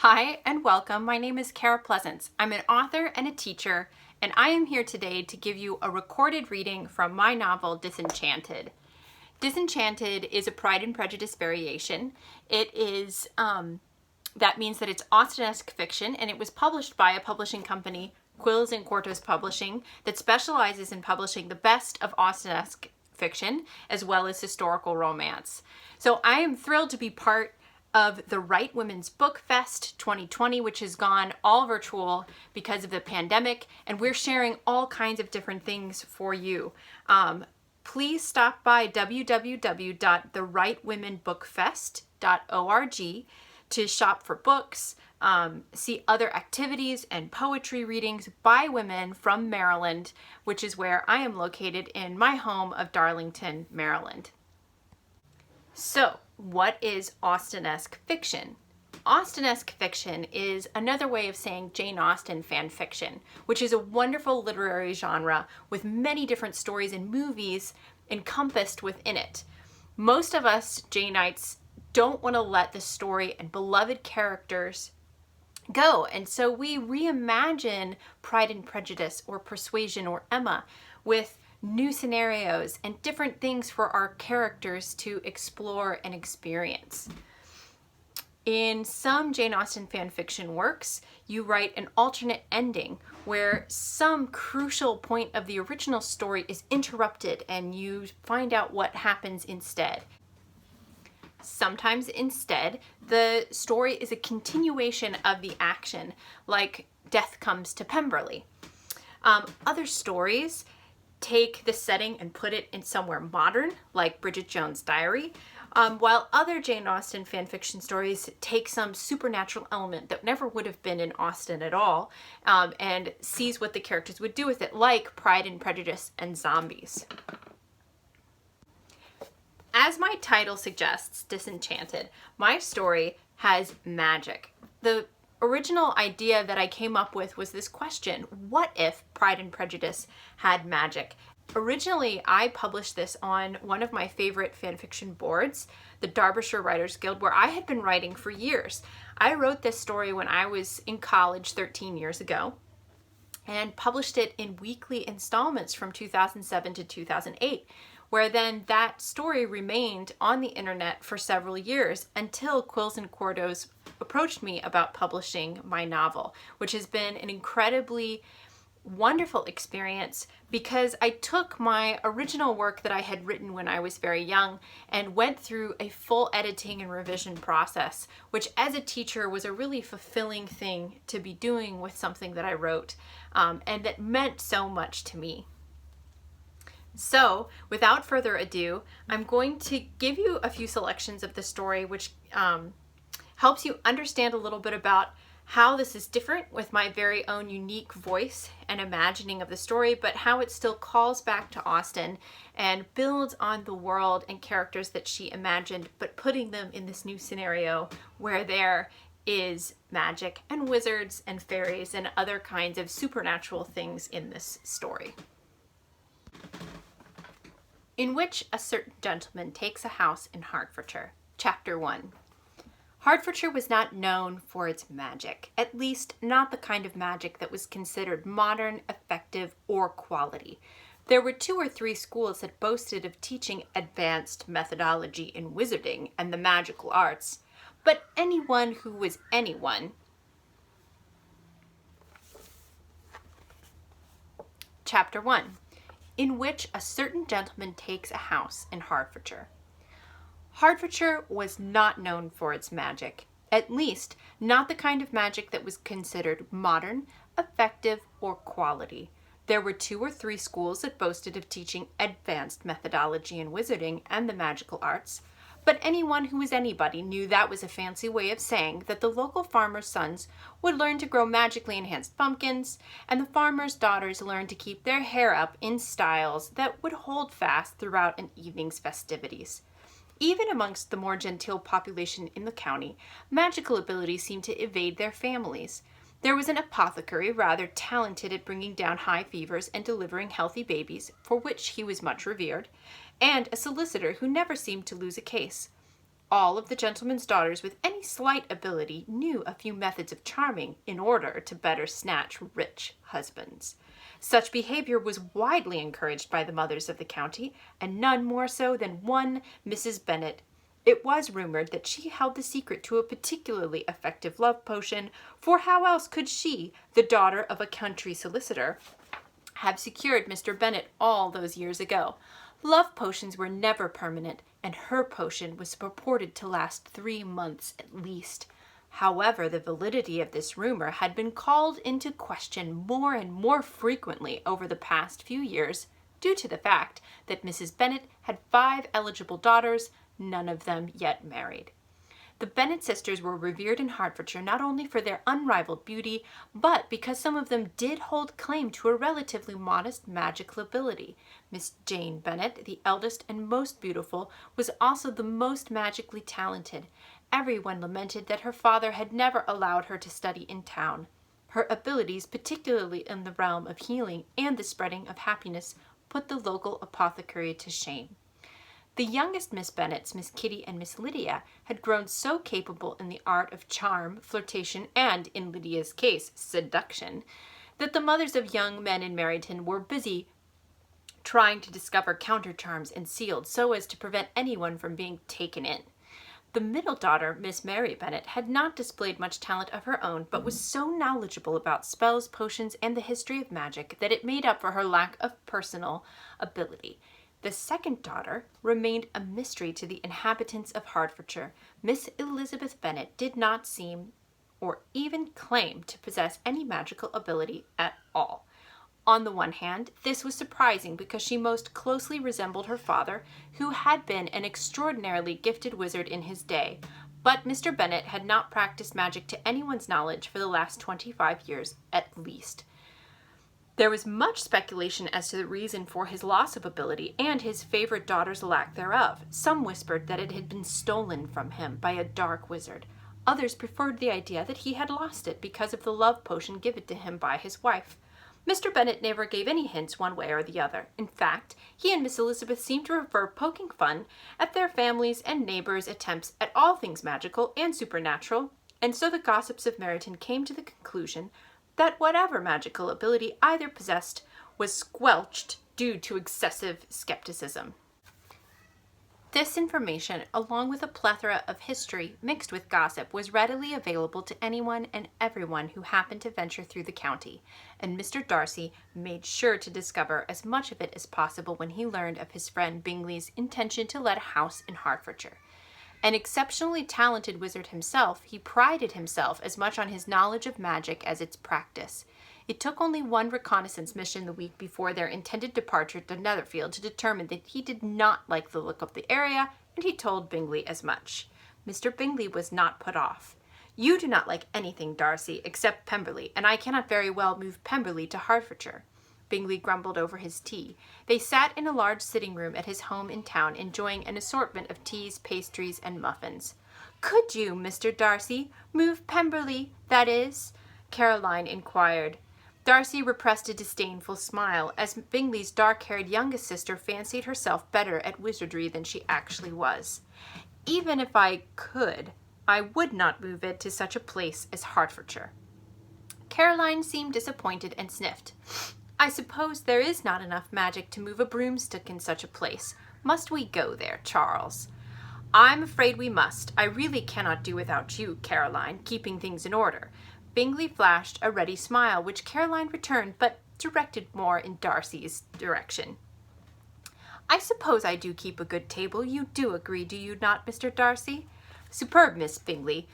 Hi and welcome. My name is Kara Pleasance. I'm an author and a teacher, and I am here today to give you a recorded reading from my novel, Disenchanted. Disenchanted is a Pride and Prejudice variation. That means that it's Austenesque fiction, and it was published by a publishing company, Quills and Quartos Publishing, that specializes in publishing the best of Austenesque fiction, as well as historical romance. So I am thrilled to be part of the Right Women's Book Fest 2020, which has gone all virtual because of the pandemic, and we're sharing all kinds of different things for you. Please stop by www.therightwomenbookfest.org to shop for books, see other activities and poetry readings by women from Maryland, which is where I am located in my home of Darlington, Maryland. So, what is Austenesque fiction? Austenesque fiction is another way of saying Jane Austen fan fiction, which is a wonderful literary genre with many different stories and movies encompassed within it. Most of us Janeites don't want to let the story and beloved characters go, and so we reimagine Pride and Prejudice or Persuasion or Emma with new scenarios and different things for our characters to explore and experience. In some Jane Austen fan fiction works, you write an alternate ending where some crucial point of the original story is interrupted and you find out what happens instead. Sometimes instead, the story is a continuation of the action, like Death Comes to Pemberley. Other stories take the setting and put it in somewhere modern, like Bridget Jones' Diary, while other Jane Austen fanfiction stories take some supernatural element that never would have been in Austen at all, and sees what the characters would do with it, like Pride and Prejudice and zombies. As my title suggests, Disenchanted, my story has magic. The original idea that I came up with was this question: what if Pride and Prejudice had magic? Originally, I published this on one of my favorite fanfiction boards, the Derbyshire Writers Guild, where I had been writing for years. I wrote this story when I was in college 13 years ago and published it in weekly installments from 2007 to 2008. Where then that story remained on the internet for several years until Quills and Quartos approached me about publishing my novel, which has been an incredibly wonderful experience because I took my original work that I had written when I was very young and went through a full editing and revision process, which as a teacher was a really fulfilling thing to be doing with something that I wrote, and that meant so much to me. So, without further ado, I'm going to give you a few selections of the story, which helps you understand a little bit about how this is different with my very own unique voice and imagining of the story, but how it still calls back to Austen and builds on the world and characters that she imagined, but putting them in this new scenario where there is magic and wizards and fairies and other kinds of supernatural things in this story. In which a certain gentleman takes a house in Hertfordshire. Chapter 1. Hertfordshire was not known for its magic, at least not the kind of magic that was considered modern, effective, or quality. There were 2 or 3 schools that boasted of teaching advanced methodology in wizarding and the magical arts, but anyone who was anyone. Chapter 1. In which a certain gentleman takes a house in Hertfordshire. Hertfordshire was not known for its magic, at least not the kind of magic that was considered modern, effective, or quality. There were 2 or 3 schools that boasted of teaching advanced methodology in wizarding and the magical arts, but anyone who was anybody knew that was a fancy way of saying that the local farmers' sons would learn to grow magically enhanced pumpkins, and the farmers' daughters learned to keep their hair up in styles that would hold fast throughout an evening's festivities. Even amongst the more genteel population in the county, magical ability seemed to evade their families. There was an apothecary rather talented at bringing down high fevers and delivering healthy babies, for which he was much revered, and a solicitor who never seemed to lose a case. All of the gentlemen's daughters with any slight ability knew a few methods of charming in order to better snatch rich husbands. Such behavior was widely encouraged by the mothers of the county, and none more so than one Mrs. Bennet. It was rumored that she held the secret to a particularly effective love potion, for how else could she, the daughter of a country solicitor, have secured Mr. Bennet all those years ago? Love potions were never permanent, and her potion was purported to last 3 months at least. However, the validity of this rumor had been called into question more and more frequently over the past few years, due to the fact that Mrs. Bennet had 5 eligible daughters, none of them yet married. The Bennet sisters were revered in Hertfordshire not only for their unrivaled beauty, but because some of them did hold claim to a relatively modest magical ability. Miss Jane Bennet, the eldest and most beautiful, was also the most magically talented. Everyone lamented that her father had never allowed her to study in town. Her abilities, particularly in the realm of healing and the spreading of happiness, put the local apothecary to shame. The youngest Miss Bennets, Miss Kitty and Miss Lydia, had grown so capable in the art of charm, flirtation, and, in Lydia's case, seduction, that the mothers of young men in Meryton were busy trying to discover counter-charms and seals so as to prevent anyone from being taken in. The middle daughter, Miss Mary Bennet, had not displayed much talent of her own, but was so knowledgeable about spells, potions, and the history of magic that it made up for her lack of personal ability. The second daughter remained a mystery to the inhabitants of Hertfordshire. Miss Elizabeth Bennet did not seem or even claim to possess any magical ability at all. On the one hand, this was surprising because she most closely resembled her father, who had been an extraordinarily gifted wizard in his day, but Mr. Bennet had not practiced magic to anyone's knowledge for the last 25 years at least. There was much speculation as to the reason for his loss of ability and his favorite daughter's lack thereof. Some whispered that it had been stolen from him by a dark wizard. Others preferred the idea that he had lost it because of the love potion given to him by his wife. Mr. Bennet never gave any hints one way or the other. In fact, he and Miss Elizabeth seemed to prefer poking fun at their families' and neighbors' attempts at all things magical and supernatural, and so the gossips of Meryton came to the conclusion that whatever magical ability either possessed was squelched due to excessive skepticism. This information, along with a plethora of history mixed with gossip, was readily available to anyone and everyone who happened to venture through the county, and Mr. Darcy made sure to discover as much of it as possible when he learned of his friend Bingley's intention to let a house in Hertfordshire. An exceptionally talented wizard himself, he prided himself as much on his knowledge of magic as its practice. It took only one reconnaissance mission the week before their intended departure to Netherfield to determine that he did not like the look of the area, and he told Bingley as much. Mr. Bingley was not put off. "You do not like anything, Darcy, except Pemberley, and I cannot very well move Pemberley to Hertfordshire." Bingley grumbled over his tea. They sat in a large sitting room at his home in town, enjoying an assortment of teas, pastries, and muffins. "Could you, Mr. Darcy, move Pemberley, that is?" Caroline inquired. Darcy repressed a disdainful smile, as Bingley's dark-haired youngest sister fancied herself better at wizardry than she actually was. "Even if I could, I would not move it to such a place as Hertfordshire." Caroline seemed disappointed and sniffed. "I suppose there is not enough magic to move a broomstick in such a place. Must we go there, Charles?" "I'm afraid we must. I really cannot do without you, Caroline, keeping things in order." Bingley flashed a ready smile, which Caroline returned, but directed more in Darcy's direction. "I suppose I do keep a good table. You do agree, do you not, Mr. Darcy?" "Superb, Miss Bingley."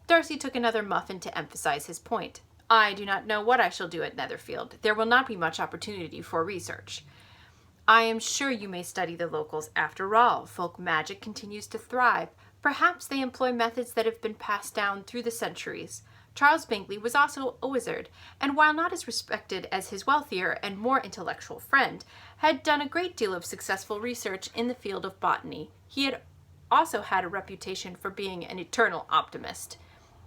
Darcy took another muffin to emphasize his point. "I do not know what I shall do at Netherfield. There will not be much opportunity for research." "I am sure you may study the locals after all. Folk magic continues to thrive. Perhaps they employ methods that have been passed down through the centuries." Charles Bingley was also a wizard, and while not as respected as his wealthier and more intellectual friend, had done a great deal of successful research in the field of botany. He had also had a reputation for being an eternal optimist.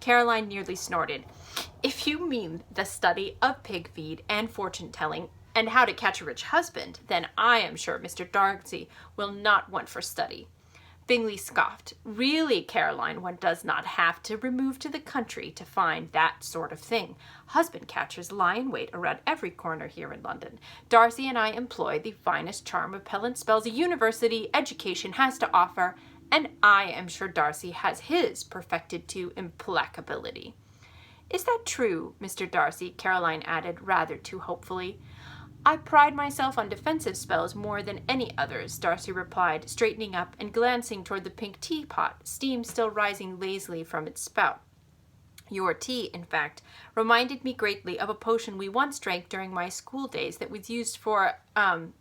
Caroline nearly snorted. "If you mean the study of pig feed and fortune-telling and how to catch a rich husband, then I am sure Mr. Darcy will not want for study." Bingley scoffed. Really, Caroline, one does not have to remove to the country to find that sort of thing. Husband catchers lie in wait around every corner here in London. Darcy and I employ the finest charm repellent spells a university education has to offer, and I am sure Darcy has his perfected to implacability. Is that true, Mr. Darcy? Caroline added rather too hopefully. I pride myself on defensive spells more than any others, Darcy replied, straightening up and glancing toward the pink teapot, steam still rising lazily from its spout. Your tea, in fact, reminded me greatly of a potion we once drank during my school days that was used for,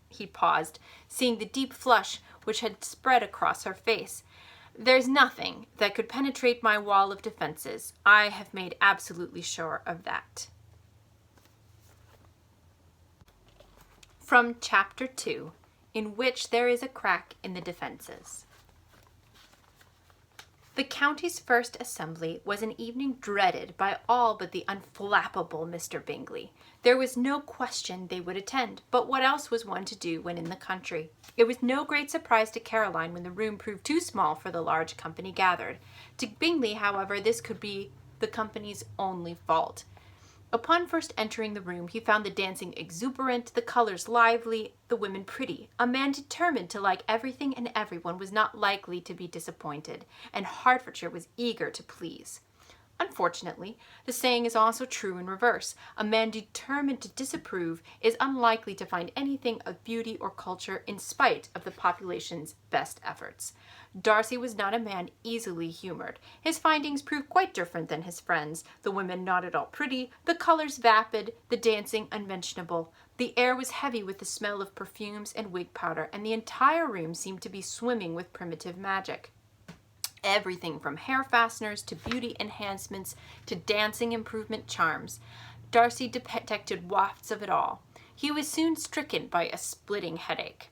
he paused, seeing the deep flush which had spread across her face. There's nothing that could penetrate my wall of defenses. I have made absolutely sure of that. From Chapter 2, in which there is a crack in the defenses. The county's first assembly was an evening dreaded by all but the unflappable Mr. Bingley. There was no question they would attend, but what else was one to do when in the country? It was no great surprise to Caroline when the room proved too small for the large company gathered. To Bingley, however, this could be the company's only fault. Upon first entering the room, he found the dancing exuberant, the colors lively, the women pretty. A man determined to like everything and everyone was not likely to be disappointed, and Hertfordshire was eager to please. Unfortunately, the saying is also true in reverse. A man determined to disapprove is unlikely to find anything of beauty or culture in spite of the population's best efforts. Darcy was not a man easily humored. His findings proved quite different than his friends. The women not at all pretty, the colors vapid, the dancing unmentionable. The air was heavy with the smell of perfumes and wig powder, and the entire room seemed to be swimming with primitive magic. Everything from hair fasteners to beauty enhancements to dancing improvement charms. Darcy detected wafts of it all. He was soon stricken by a splitting headache.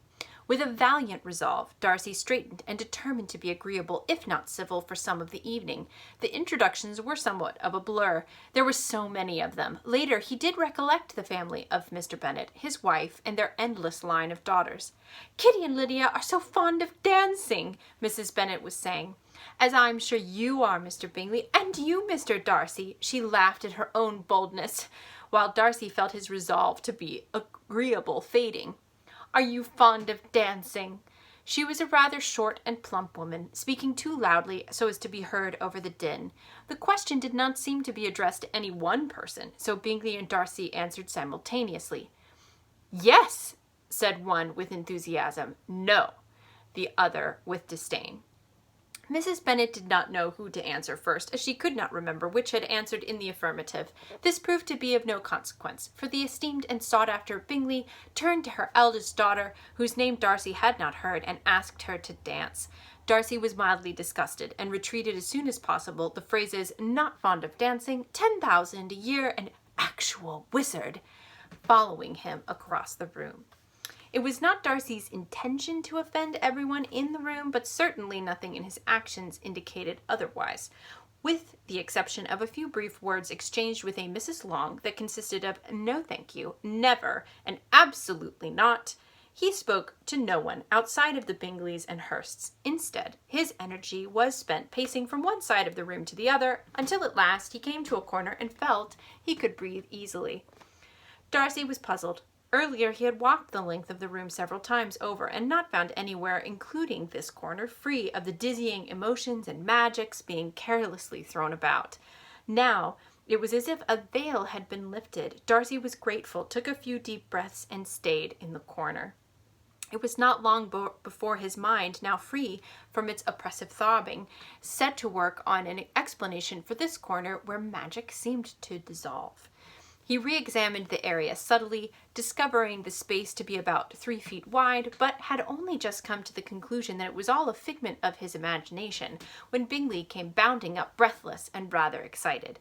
With a valiant resolve, Darcy straightened and determined to be agreeable, if not civil, for some of the evening. The introductions were somewhat of a blur. There were so many of them. Later, he did recollect the family of Mr. Bennet, his wife, and their endless line of daughters. "Kitty and Lydia are so fond of dancing," Mrs. Bennet was saying. "As I'm sure you are, Mr. Bingley, and you, Mr. Darcy." She laughed at her own boldness, while Darcy felt his resolve to be agreeable fading. "Are you fond of dancing?" She was a rather short and plump woman, speaking too loudly so as to be heard over the din. The question did not seem to be addressed to any one person, so Bingley and Darcy answered simultaneously. "Yes," said one with enthusiasm. "No," the other with disdain. Mrs. Bennet did not know who to answer first, as she could not remember which had answered in the affirmative. This proved to be of no consequence, for the esteemed and sought-after Bingley turned to her eldest daughter, whose name Darcy had not heard, and asked her to dance. Darcy was mildly disgusted, and retreated as soon as possible, the phrases, "not fond of dancing," 10,000 a year, and "actual wizard," following him across the room. It was not Darcy's intention to offend everyone in the room, but certainly nothing in his actions indicated otherwise, with the exception of a few brief words exchanged with a Mrs. Long that consisted of "no thank you," "never," and "absolutely not." He spoke to no one outside of the Bingleys and Hursts. Instead, his energy was spent pacing from one side of the room to the other, until at last he came to a corner and felt he could breathe easily. Darcy was puzzled. Earlier, he had walked the length of the room several times over and not found anywhere, including this corner, free of the dizzying emotions and magics being carelessly thrown about. Now, it was as if a veil had been lifted. Darcy was grateful, took a few deep breaths, and stayed in the corner. It was not long before his mind, now free from its oppressive throbbing, set to work on an explanation for this corner where magic seemed to dissolve. He re-examined the area subtly, discovering the space to be about 3 feet wide, but had only just come to the conclusion that it was all a figment of his imagination, when Bingley came bounding up, breathless and rather excited.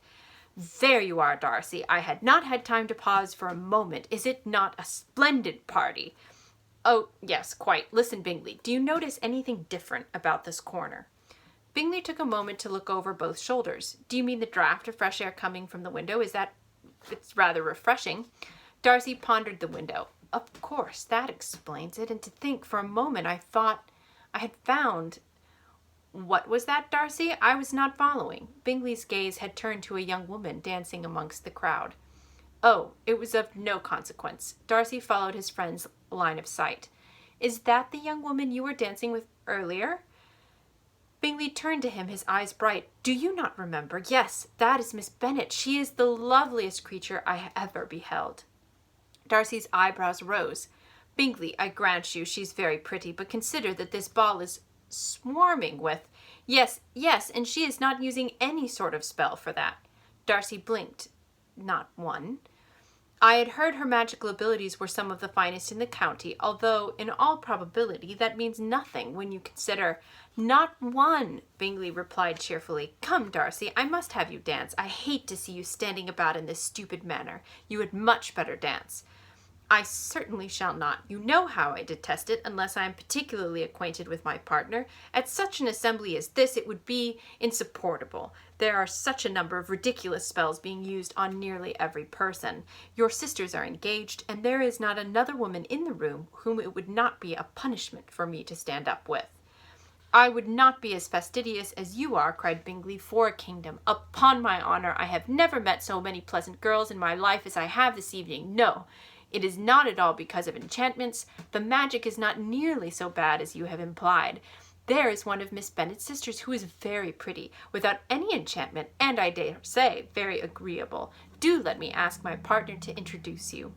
"There you are, Darcy. I had not had time to pause for a moment. Is it not a splendid party?" "Oh, yes, quite. Listen, Bingley, do you notice anything different about this corner?" Bingley took a moment to look over both shoulders. "Do you mean the draught of fresh air coming from the window? It's rather refreshing." Darcy pondered the window. "Of course, that explains it, and to think for a moment I thought I had found What was that, Darcy? I was not following. Bingley's gaze had turned to a young woman dancing amongst the crowd. Oh, it was of no consequence. Darcy followed his friend's line of sight. Is that the young woman you were dancing with earlier? Bingley turned to him, his eyes bright. Do you not remember? Yes, that is Miss Bennet. She is the loveliest creature I ever beheld. Darcy's eyebrows rose. Bingley, I grant you she's very pretty, but consider that this ball is swarming with... Yes, and she is not using any sort of spell for that. Darcy blinked. Not one. I had heard her magical abilities were some of the finest in the county, although in all probability that means nothing when you consider... Not one, Bingley replied cheerfully. Come, Darcy, I must have you dance. I hate to see you standing about in this stupid manner. You had much better dance. I certainly shall not. You know how I detest it, unless I am particularly acquainted with my partner. At such an assembly as this, it would be insupportable. There are such a number of ridiculous spells being used on nearly every person. Your sisters are engaged, and there is not another woman in the room whom it would not be a punishment for me to stand up with. I would not be as fastidious as you are, cried Bingley, for a kingdom. Upon my honor, I have never met so many pleasant girls in my life as I have this evening. No, it is not at all because of enchantments. The magic is not nearly so bad as you have implied. There is one of Miss Bennet's sisters who is very pretty, without any enchantment, and I dare say very agreeable. Do let me ask my partner to introduce you.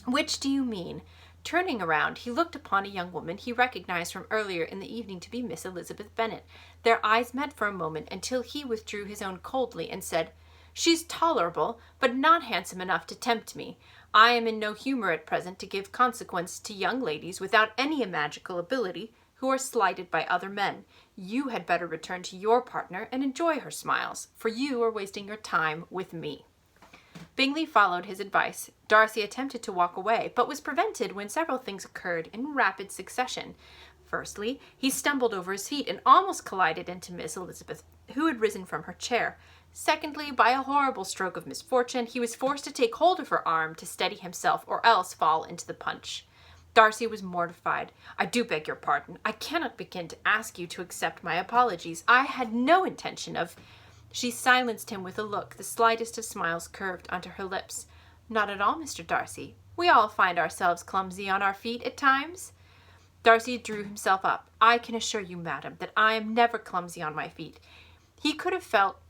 Which do you mean? Turning around, he looked upon a young woman he recognized from earlier in the evening to be Miss Elizabeth Bennet. Their eyes met for a moment until he withdrew his own coldly and said, She's tolerable, but not handsome enough to tempt me. I am in no humor at present to give consequence to young ladies without any magical ability who are slighted by other men. You had better return to your partner and enjoy her smiles, for you are wasting your time with me. Bingley followed his advice. Darcy attempted to walk away, but was prevented when several things occurred in rapid succession. Firstly, he stumbled over his feet and almost collided into Miss Elizabeth, who had risen from her chair. Secondly, by a horrible stroke of misfortune, he was forced to take hold of her arm to steady himself or else fall into the punch. Darcy was mortified. I do beg your pardon. I cannot begin to ask you to accept my apologies. I had no intention of... She silenced him with a look, the slightest of smiles curved onto her lips. Not at all, Mr. Darcy. We all find ourselves clumsy on our feet at times. Darcy drew himself up. I can assure you, madam, that I am never clumsy on my feet. He could have felt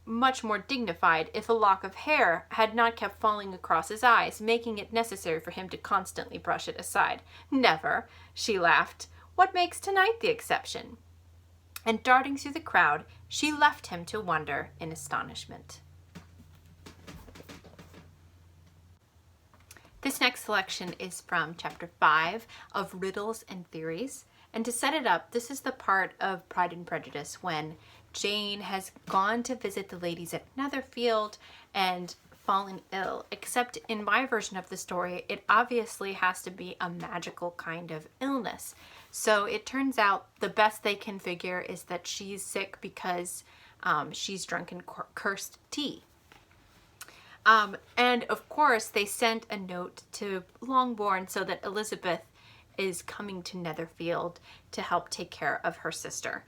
much more dignified if a lock of hair had not kept falling across his eyes, making it necessary for him to constantly brush it aside. Never, she laughed. What makes tonight the exception? And darting through the crowd, she left him to wonder in astonishment. This next selection is from Chapter 5 of Riddles and Theories. And to set it up, this is the part of Pride and Prejudice when Jane has gone to visit the ladies at Netherfield and fallen ill. Except in my version of the story, it obviously has to be a magical kind of illness. So it turns out the best they can figure is that she's sick because she's drunken cursed tea. And of course, they sent a note to Longbourn so that Elizabeth is coming to Netherfield to help take care of her sister.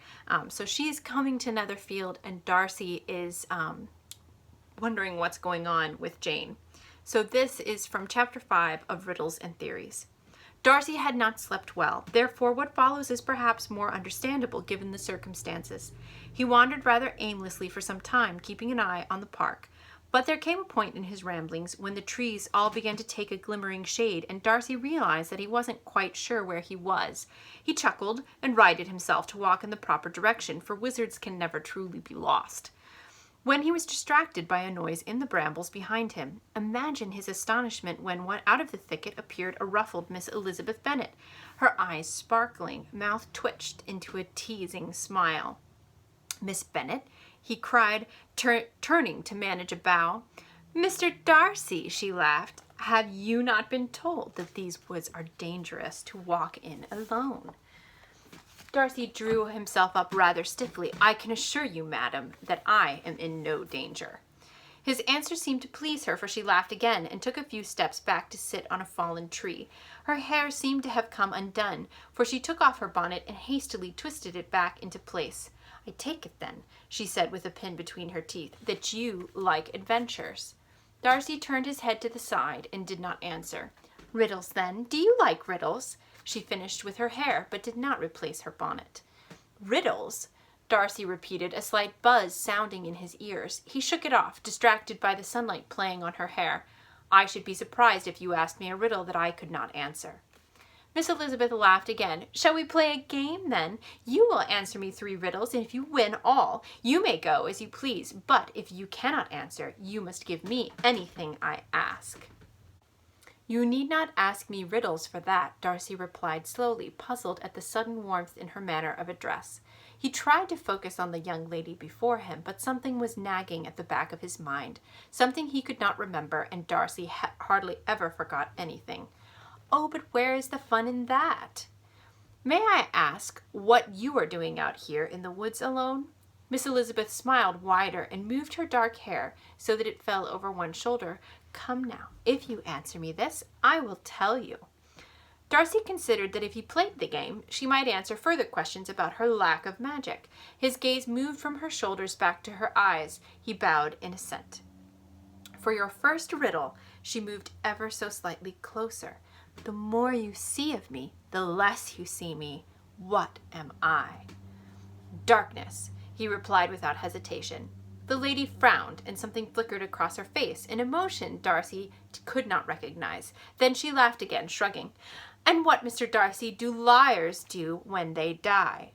So she's coming to Netherfield, and Darcy is wondering what's going on with Jane. So this is from Chapter 5 of Riddles and Theories. Darcy had not slept well, therefore what follows is perhaps more understandable given the circumstances. He wandered rather aimlessly for some time, keeping an eye on the park. But there came a point in his ramblings when the trees all began to take a glimmering shade, and Darcy realized that he wasn't quite sure where he was. He chuckled and righted himself to walk in the proper direction, for wizards can never truly be lost. When he was distracted by a noise in the brambles behind him, imagine his astonishment when out of the thicket appeared a ruffled Miss Elizabeth Bennet, her eyes sparkling, mouth twitched into a teasing smile. Miss Bennet, he cried, turning to manage a bow. Mr. Darcy, she laughed, have you not been told that these woods are dangerous to walk in alone? Darcy drew himself up rather stiffly. I can assure you, madam, that I am in no danger. His answer seemed to please her, for she laughed again and took a few steps back to sit on a fallen tree. Her hair seemed to have come undone, for she took off her bonnet and hastily twisted it back into place. I take it then, she said with a pin between her teeth, that you like adventures. Darcy turned his head to the side and did not answer. Riddles, then. Do you like riddles? She finished with her hair, but did not replace her bonnet. Riddles? Darcy repeated, a slight buzz sounding in his ears. He shook it off, distracted by the sunlight playing on her hair. I should be surprised if you asked me a riddle that I could not answer. Miss Elizabeth laughed again. Shall we play a game, then? You will answer me 3 riddles, and if you win all, you may go as you please. But if you cannot answer, you must give me anything I ask. You need not ask me riddles for that, Darcy replied slowly, puzzled at the sudden warmth in her manner of address. He tried to focus on the young lady before him, but something was nagging at the back of his mind, something he could not remember, and Darcy hardly ever forgot anything. Oh, but where is the fun in that? May I ask what you are doing out here in the woods alone? Miss Elizabeth smiled wider and moved her dark hair so that it fell over one shoulder. Come now, if you answer me this, I will tell you. Darcy considered that if he played the game, she might answer further questions about her lack of magic. His gaze moved from her shoulders back to her eyes. He bowed in assent. For your first riddle, she moved ever so slightly closer. The more you see of me, the less you see me. What am I? Darkness, he replied without hesitation. The lady frowned, and something flickered across her face, an emotion Darcy could not recognize. Then she laughed again, shrugging. And what, Mr. Darcy, do liars do when they die?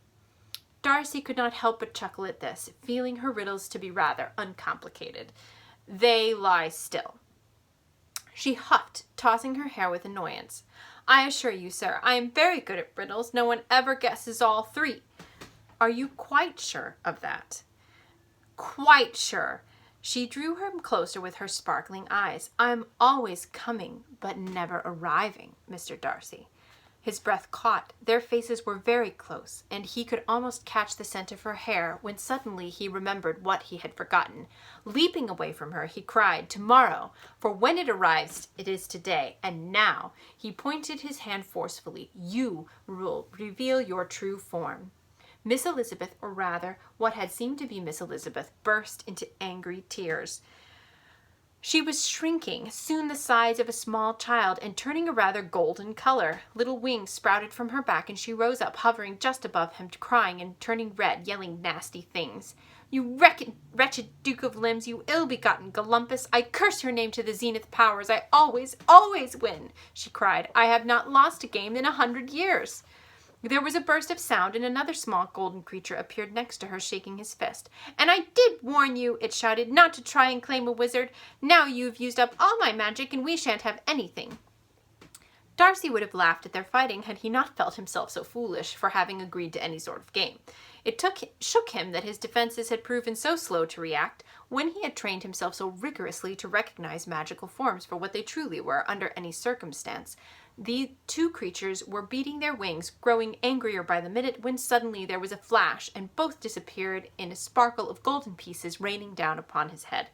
Darcy could not help but chuckle at this, feeling her riddles to be rather uncomplicated. They lie still. She huffed, tossing her hair with annoyance. I assure you, sir, I am very good at riddles. No one ever guesses all 3. Are you quite sure of that? Quite sure. She drew him closer with her sparkling eyes. I am always coming, but never arriving, Mr. Darcy. His breath caught. Their faces were very close, and he could almost catch the scent of her hair when suddenly he remembered what he had forgotten. Leaping away from her, he cried, Tomorrow, for when it arrives, it is today, and now, he pointed his hand forcefully, you will reveal your true form. Miss Elizabeth, or rather, what had seemed to be Miss Elizabeth, burst into angry tears. She was shrinking, soon the size of a small child, and turning a rather golden color. Little wings sprouted from her back, and she rose up, hovering just above him, crying and turning red, yelling nasty things. You wretched Duke of Limbs, you ill-begotten Golumpus, I curse your name to the zenith powers. I always, always win, she cried. I have not lost a game in 100 years. There was a burst of sound, and another small golden creature appeared next to her, shaking his fist. And I did warn you, it shouted, not to try and claim a wizard. Now you've used up all my magic, and we shan't have anything. Darcy would have laughed at their fighting had he not felt himself so foolish for having agreed to any sort of game. It shook him that his defenses had proven so slow to react when he had trained himself so rigorously to recognize magical forms for what they truly were under any circumstance. The 2 creatures were beating their wings, growing angrier by the minute, when suddenly there was a flash, and both disappeared in a sparkle of golden pieces raining down upon his head.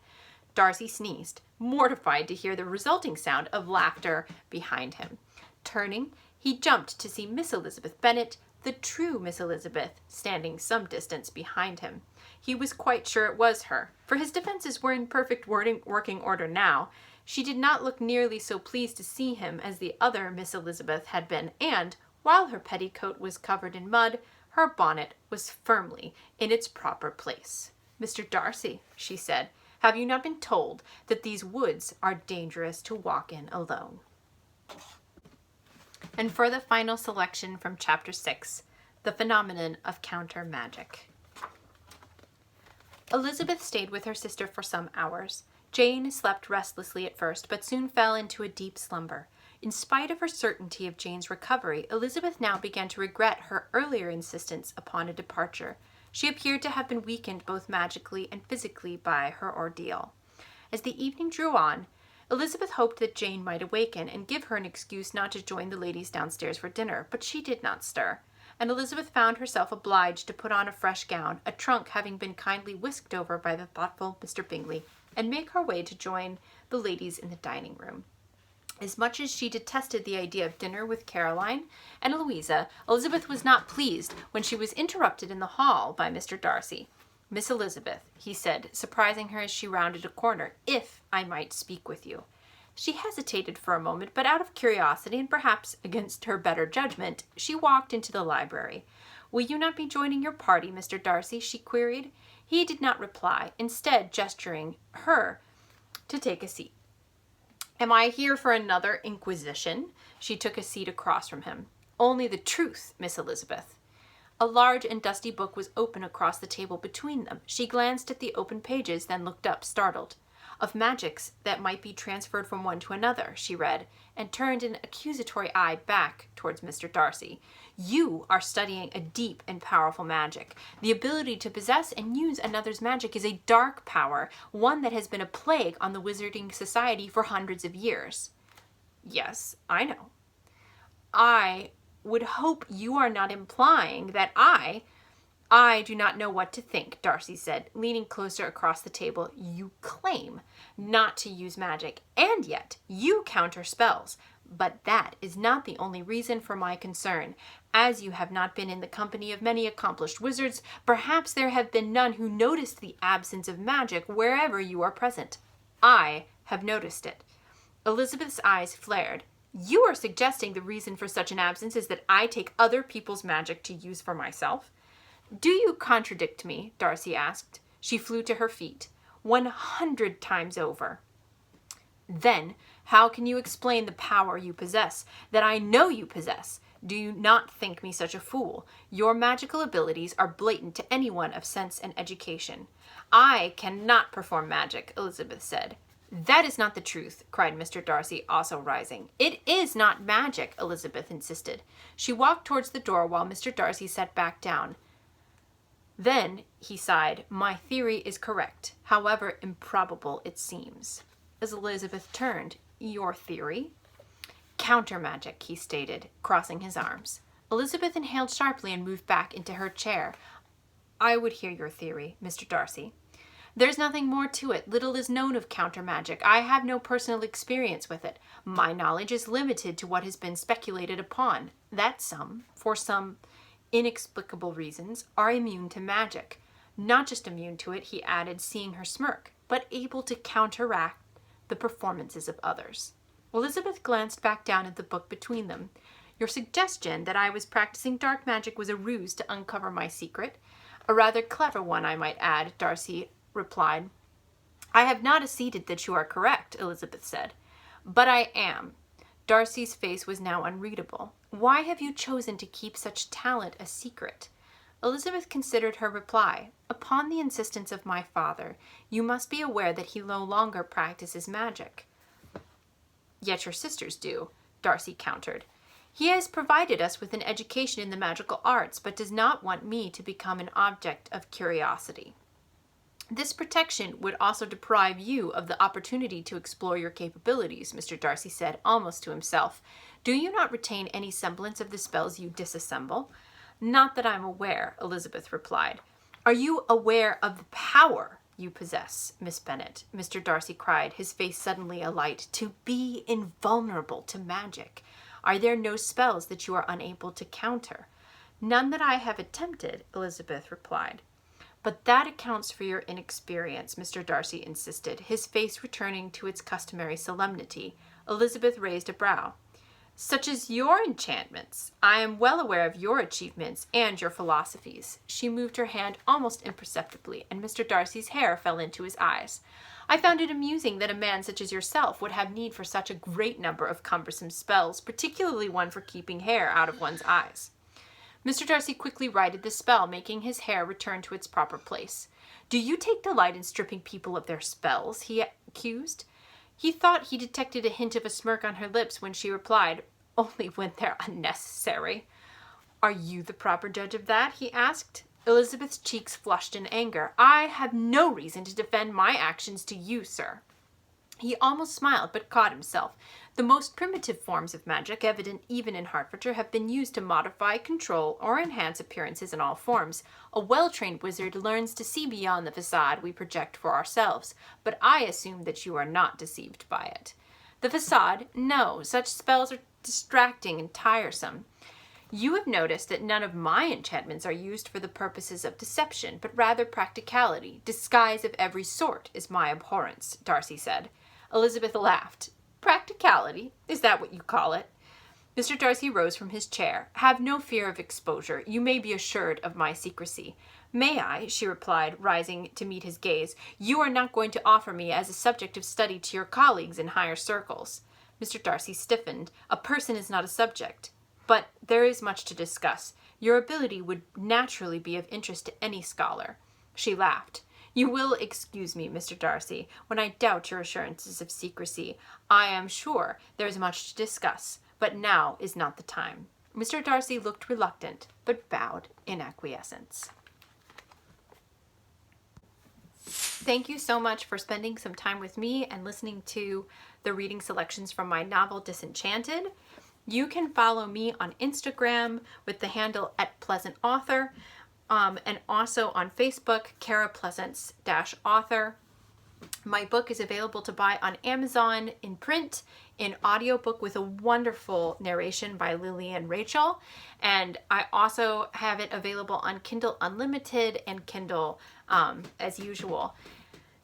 Darcy sneezed, mortified to hear the resulting sound of laughter behind him. Turning, he jumped to see Miss Elizabeth Bennet, the true Miss Elizabeth, standing some distance behind him. He was quite sure it was her, for his defenses were in perfect working order now. She did not look nearly so pleased to see him as the other Miss Elizabeth had been, and, while her petticoat was covered in mud, her bonnet was firmly in its proper place. Mr. Darcy, she said, have you not been told that these woods are dangerous to walk in alone? And for the final selection from Chapter 6, The Phenomenon of Counter Magic. Elizabeth stayed with her sister for some hours. Jane slept restlessly at first, but soon fell into a deep slumber. In spite of her certainty of Jane's recovery, Elizabeth now began to regret her earlier insistence upon a departure. She appeared to have been weakened both magically and physically by her ordeal. As the evening drew on, Elizabeth hoped that Jane might awaken and give her an excuse not to join the ladies downstairs for dinner, but she did not stir, and Elizabeth found herself obliged to put on a fresh gown, a trunk having been kindly whisked over by the thoughtful Mr. Bingley, and make her way to join the ladies in the dining room. As much as she detested the idea of dinner with Caroline and Louisa, Elizabeth was not pleased when she was interrupted in the hall by Mr. Darcy. "Miss Elizabeth," he said, surprising her as she rounded a corner, "if I might speak with you." She hesitated for a moment, but out of curiosity and perhaps against her better judgment, she walked into the library. "Will you not be joining your party, Mr. Darcy?" she queried. He did not reply, instead gesturing her to take a seat. "Am I here for another inquisition?" She took a seat across from him. "Only the truth, Miss Elizabeth." A large and dusty book was open across the table between them. She glanced at the open pages, then looked up, startled. "Of magics that might be transferred from one to another," she read, and turned an accusatory eye back towards Mr. Darcy. "You are studying a deep and powerful magic. The ability to possess and use another's magic is a dark power, one that has been a plague on the Wizarding Society for hundreds of years." "Yes, I know." "I would hope you are not implying that I do not know what to think," Darcy said, leaning closer across the table. "You claim not to use magic, and yet you counter spells. But that is not the only reason for my concern. As you have not been in the company of many accomplished wizards, perhaps there have been none who noticed the absence of magic wherever you are present. I have noticed it." Elizabeth's eyes flared. "You are suggesting the reason for such an absence is that I take other people's magic to use for myself?" "Do you contradict me?" Darcy asked. She flew to her feet. 100 times over. "Then how can you explain the power you possess, that I know you possess? Do you not think me such a fool? Your magical abilities are blatant to anyone of sense and education." "I cannot perform magic," Elizabeth said. "That is not the truth," cried Mr. Darcy, also rising. "It is not magic," Elizabeth insisted. She walked towards the door while Mr. Darcy sat back down. "Then," he sighed, "my theory is correct, however improbable it seems." As Elizabeth turned, "Your theory?" "Counter magic," he stated, crossing his arms. Elizabeth inhaled sharply and moved back into her chair. "I would hear your theory, Mr. Darcy." "There's nothing more to it. Little is known of counter magic. I have no personal experience with it. My knowledge is limited to what has been speculated upon, that some, for some inexplicable reasons, are immune to magic. Not just immune to it," he added, seeing her smirk, "but able to counteract the performances of others." Elizabeth glanced back down at the book between them. "Your suggestion that I was practicing dark magic was a ruse to uncover my secret?" "A rather clever one, I might add," Darcy replied. "I have not acceded that you are correct," Elizabeth said. "But I am." Darcy's face was now unreadable. "Why have you chosen to keep such talent a secret?" Elizabeth considered her reply. "Upon the insistence of my father, you must be aware that he no longer practices magic." "Yet your sisters do," Darcy countered. "He has provided us with an education in the magical arts, but does not want me to become an object of curiosity." "This protection would also deprive you of the opportunity to explore your capabilities," Mr. Darcy said, almost to himself. "Do you not retain any semblance of the spells you disassemble?" "Not that I'm aware," Elizabeth replied. "Are you aware of the power you possess, Miss Bennet?" Mr. Darcy cried, his face suddenly alight. "To be invulnerable to magic. Are there no spells that you are unable to counter?" "None that I have attempted," Elizabeth replied. "But that accounts for your inexperience," Mr. Darcy insisted, his face returning to its customary solemnity. Elizabeth raised a brow. "Such as your enchantments. I am well aware of your achievements and your philosophies." She moved her hand almost imperceptibly, and Mr. Darcy's hair fell into his eyes. "I found it amusing that a man such as yourself would have need for such a great number of cumbersome spells, particularly one for keeping hair out of one's eyes." Mr. Darcy quickly righted the spell, making his hair return to its proper place. "Do you take delight in stripping people of their spells?" he accused. He thought he detected a hint of a smirk on her lips when she replied, "Only when they're unnecessary." "Are you the proper judge of that?" he asked. Elizabeth's cheeks flushed in anger. "I have no reason to defend my actions to you, sir." He almost smiled, but caught himself. "The most primitive forms of magic, evident even in Hertfordshire, have been used to modify, control, or enhance appearances in all forms. A well-trained wizard learns to see beyond the facade we project for ourselves, but I assume that you are not deceived by it." The facade? No, such spells are distracting and tiresome. You have noticed that none of my enchantments are used for the purposes of deception, but rather practicality. Disguise of every sort is my abhorrence, Darcy said. Elizabeth laughed. Practicality? Is that what you call it? Mr. Darcy rose from his chair. Have no fear of exposure. You may be assured of my secrecy. May I? She replied, rising to meet his gaze. You are not going to offer me as a subject of study to your colleagues in higher circles. Mr. Darcy stiffened. A person is not a subject. But there is much to discuss. Your ability would naturally be of interest to any scholar. She laughed. You will excuse me, Mr. Darcy, when I doubt your assurances of secrecy. I am sure there is much to discuss, but now is not the time. Mr. Darcy looked reluctant, but bowed in acquiescence. Thank you so much for spending some time with me and listening to the reading selections from my novel Disenchanted. You can follow me on Instagram with the handle @PleasantAuthor, and also on Facebook, Kara Pleasance-author. My book is available to buy on Amazon in print, in audiobook with a wonderful narration by Lillian Rachel, and I also have it available on Kindle Unlimited and Kindle as usual.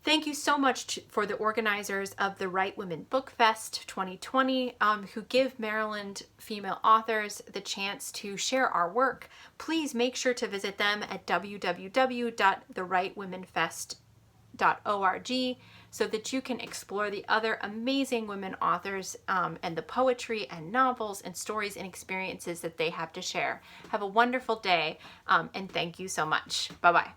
Thank you so much for the organizers of the Right Women Book Fest 2020 who give Maryland female authors the chance to share our work. Please make sure to visit them at www.therightwomenfest.org so that you can explore the other amazing women authors and the poetry and novels and stories and experiences that they have to share. Have a wonderful day and thank you so much. Bye-bye.